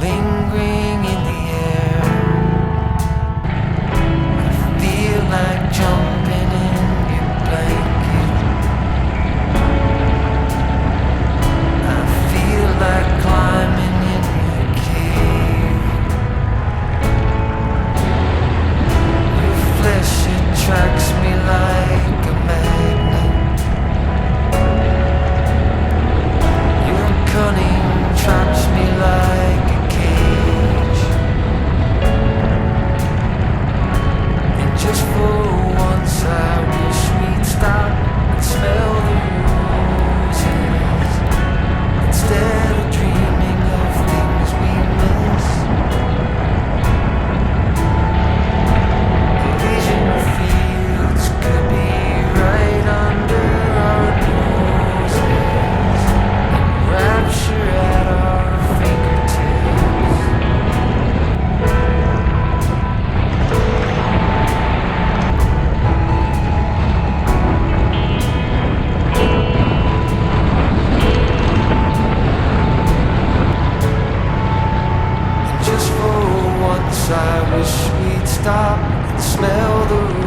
lingering in the air. I feel like jumping in your blanket. I feel like climbing in your cave. Your flesh attracts me like a magnet. Your cunning traps me like a cage. And just for once I wish we'd stop and smell the roses instead of dreaming of things we miss. Vision fields could be right under our noses, rapture at our fingertips. And just for once I wish we'd stop and smell the